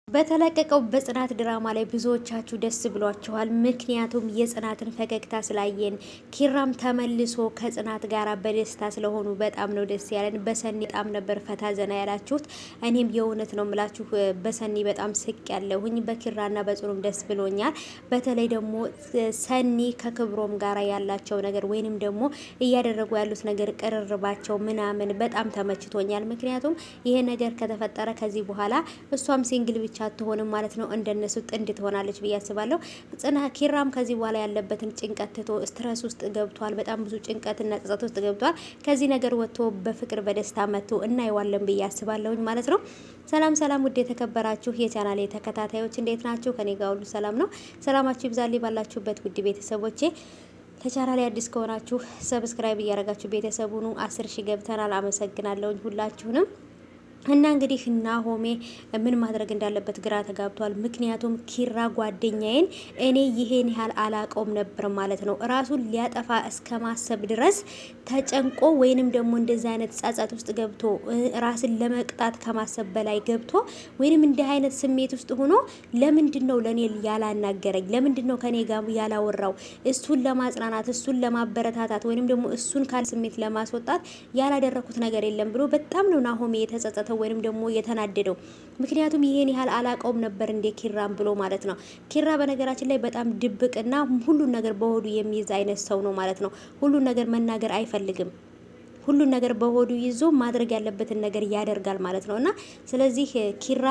በተለቀቀው በጽናት ድራማ ላይ ብዙዎቻችሁ ደስ ብሏችኋል። ምክንያቱም የጽናትን ፈገግታ ስላየን ኪራም ተመልሶ ከጽናት ጋር በደስታ ስለሆኑ በጣም ነው ደስ ያለን። በሰኒ በጣም ነበር ፈታ ዘና ያላችሁት። እኔም የእውነት ነው ምላችሁ በሰኒ በጣም ስቅ ያለሁኝ፣ በኪራና በጽኑም ደስ ብሎኛል። በተለይ ደግሞ ሰኒ ከክብሮም ጋር ያላቸው ነገር ወይንም ደግሞ እያደረጉ ያሉት ነገር ቅርርባቸው ምናምን በጣም ተመችቶኛል። ምክንያቱም ይሄ ነገር ከተፈጠረ ከዚህ በኋላ እሷም ሲንግል ብቻ አትሆንም ማለት ነው፣ እንደነሱ ጥንድ ትሆናለች ብዬ አስባለሁ። ኪራም ከዚህ በኋላ ያለበትን ጭንቀት ትቶ ስትረስ ውስጥ ገብቷል። በጣም ብዙ ጭንቀትና ጸጸት ውስጥ ገብቷል። ከዚህ ነገር ወጥቶ በፍቅር በደስታ መጥቶ እናየዋለን ብዬ አስባለሁኝ ማለት ነው። ሰላም ሰላም፣ ውድ የተከበራችሁ የቻናሌ ተከታታዮች እንዴት ናችሁ? ከኔ ጋር ሁሉ ሰላም ነው። ሰላማችሁ ይብዛልኝ ባላችሁበት ውድ ቤተሰቦቼ። ለቻናሌ አዲስ ከሆናችሁ ሰብስክራይብ እያደረጋችሁ ቤተሰቡኑ 10 ሺህ ገብተናል። አመሰግናለሁኝ ሁላችሁንም። እና እንግዲህ ናሆሜ ምን ማድረግ እንዳለበት ግራ ተጋብቷል። ምክንያቱም ኪራ ጓደኛዬን እኔ ይሄን ያህል አላቀውም ነበር ማለት ነው። ራሱን ሊያጠፋ እስከ ማሰብ ድረስ ተጨንቆ ወይንም ደግሞ እንደዚህ አይነት ጸጸት ውስጥ ገብቶ ራስን ለመቅጣት ከማሰብ በላይ ገብቶ ወይንም እንዲህ አይነት ስሜት ውስጥ ሆኖ ለምንድነው ለኔ ያላናገረኝ? ለምንድነው ከኔ ጋር ያላወራው? እሱን ለማጽናናት እሱን ለማበረታታት ወይንም ደግሞ እሱን ካል ስሜት ለማስወጣት ያላደረኩት ነገር የለም ብሎ በጣም ነው ናሆሜ የተጸጸተው ወይንም ደግሞ የተናደደው። ምክንያቱም ይሄን ያህል አላቀውም ነበር እንደ ኪራም ብሎ ማለት ነው። ኪራ በነገራችን ላይ በጣም ድብቅና ሁሉን ነገር በሆዱ የሚይዝ አይነት ሰው ነው ማለት ነው። ሁሉን ነገር መናገር አይፈልግም። ሁሉን ነገር በሆዱ ይዞ ማድረግ ያለበትን ነገር ያደርጋል ማለት ነው። እና ስለዚህ ኪራ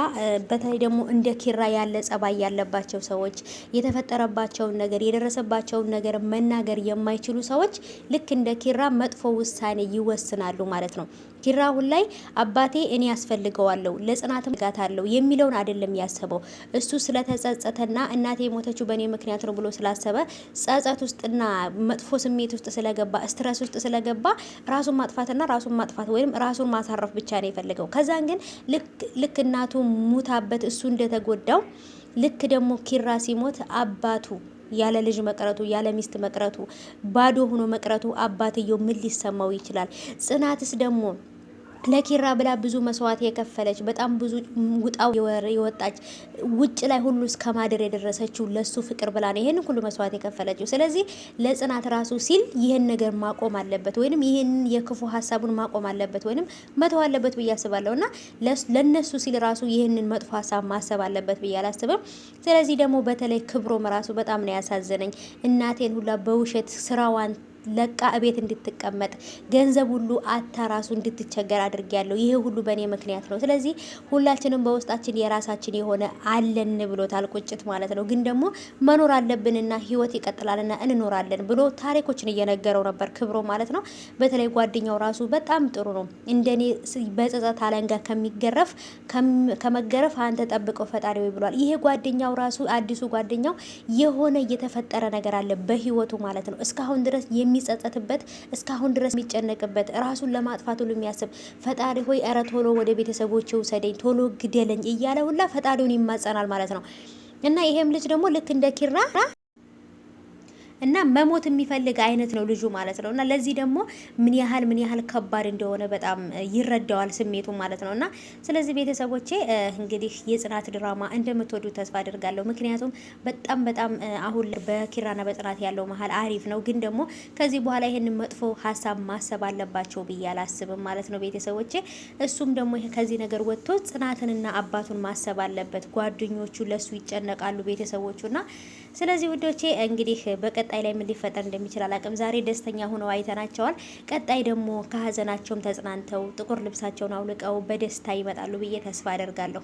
በተለይ ደግሞ እንደ ኪራ ያለ ጸባይ ያለባቸው ሰዎች የተፈጠረባቸውን ነገር የደረሰባቸውን ነገር መናገር የማይችሉ ሰዎች ልክ እንደ ኪራ መጥፎ ውሳኔ ይወስናሉ ማለት ነው። ኪራ አሁን ላይ አባቴ እኔ ያስፈልገዋለሁ ለጽናትም ጋታለሁ የሚለውን አይደለም ያሰበው። እሱ ስለተጸጸተና እናቴ የሞተችው በእኔ ምክንያት ነው ብሎ ስላሰበ ጸጸት ውስጥና መጥፎ ስሜት ውስጥ ስለገባ ስትረስ ውስጥ ስለገባ ራሱን ማጥፋትና ራሱን ማጥፋት ወይም ራሱን ማሳረፍ ብቻ ነው የፈለገው። ከዛን ግን ልክ እናቱ ሙታበት እሱ እንደተጎዳው ልክ ደግሞ ኪራ ሲሞት አባቱ ያለ ልጅ መቅረቱ ያለ ሚስት መቅረቱ ባዶ ሆኖ መቅረቱ አባትየው ምን ሊሰማው ይችላል? ጽናትስ ደግሞ ለኪራ ብላ ብዙ መስዋዕት የከፈለች በጣም ብዙ ውጣው የወጣች ውጭ ላይ ሁሉ እስከ ማደር የደረሰችው ለሱ ፍቅር ብላ ነው ይሄን ሁሉ መስዋዕት የከፈለችው። ስለዚህ ለጽናት ራሱ ሲል ይሄን ነገር ማቆም አለበት ወይንም ይሄን የክፉ ሀሳቡን ማቆም አለበት ወይንም መተው አለበት ብዬ አስባለሁና ለነሱ ሲል ራሱ ይሄንን መጥፎ ሀሳብ ማሰብ አለበት ብዬ አላስብም። ስለዚህ ደግሞ በተለይ ክብሮም ራሱ በጣም ነው ያሳዘነኝ። እናቴን ሁላ በውሸት ስራዋን ለቃ እቤት እንድትቀመጥ ገንዘብ ሁሉ አታ ራሱ እንድትቸገር አድርጊያለሁ። ይሄ ሁሉ በእኔ ምክንያት ነው። ስለዚህ ሁላችንም በውስጣችን የራሳችን የሆነ አለን ብሎታል፣ ቁጭት ማለት ነው። ግን ደግሞ መኖር አለብንና ህይወት ይቀጥላልና እንኖራለን ብሎ ታሪኮችን እየነገረው ነበር ክብሮ ማለት ነው። በተለይ ጓደኛው ራሱ በጣም ጥሩ ነው። እንደኔ በጸጸት አለንጋ ከመገረፍ አንተ ጠብቀው ፈጣሪ ወይ ብሏል። ይሄ ጓደኛው ራሱ አዲሱ ጓደኛው የሆነ እየተፈጠረ ነገር አለ በህይወቱ ማለት ነው። እስካሁን ድረስ የሚጸጸትበት እስካሁን ድረስ የሚጨነቅበት ራሱን ለማጥፋት ሁሉ የሚያስብ ፈጣሪ ሆይ ኧረ ቶሎ ወደ ቤተሰቦቼ ውሰደኝ፣ ቶሎ ግደለኝ እያለ ሁላ ፈጣሪውን ይማጸናል ማለት ነው። እና ይሄም ልጅ ደግሞ ልክ እንደ ኪራ እና መሞት የሚፈልግ አይነት ነው ልጁ ማለት ነው። እና ለዚህ ደግሞ ምን ያህል ከባድ እንደሆነ በጣም ይረዳዋል ስሜቱ ማለት ነው። እና ስለዚህ ቤተሰቦቼ እንግዲህ የጽናት ድራማ እንደምትወዱ ተስፋ አድርጋለሁ። ምክንያቱም በጣም አሁን በኪራና በጽናት ያለው መሀል አሪፍ ነው። ግን ደግሞ ከዚህ በኋላ ይሄንን መጥፎ ሀሳብ ማሰብ አለባቸው ብዬ አላስብም ማለት ነው ቤተሰቦቼ። እሱም ደግሞ ከዚህ ነገር ወጥቶ ጽናትንና አባቱን ማሰብ አለበት። ጓደኞቹ ለሱ ይጨነቃሉ ቤተሰቦቹና ስለዚህ ውዶቼ እንግዲህ በቀጣይ ላይ ምን ሊፈጠር እንደሚችል አላቅም። ዛሬ ደስተኛ ሆነው አይተናቸዋል። ቀጣይ ደግሞ ከሀዘናቸውም ተጽናንተው ጥቁር ልብሳቸውን አውልቀው በደስታ ይመጣሉ ብዬ ተስፋ አደርጋለሁ።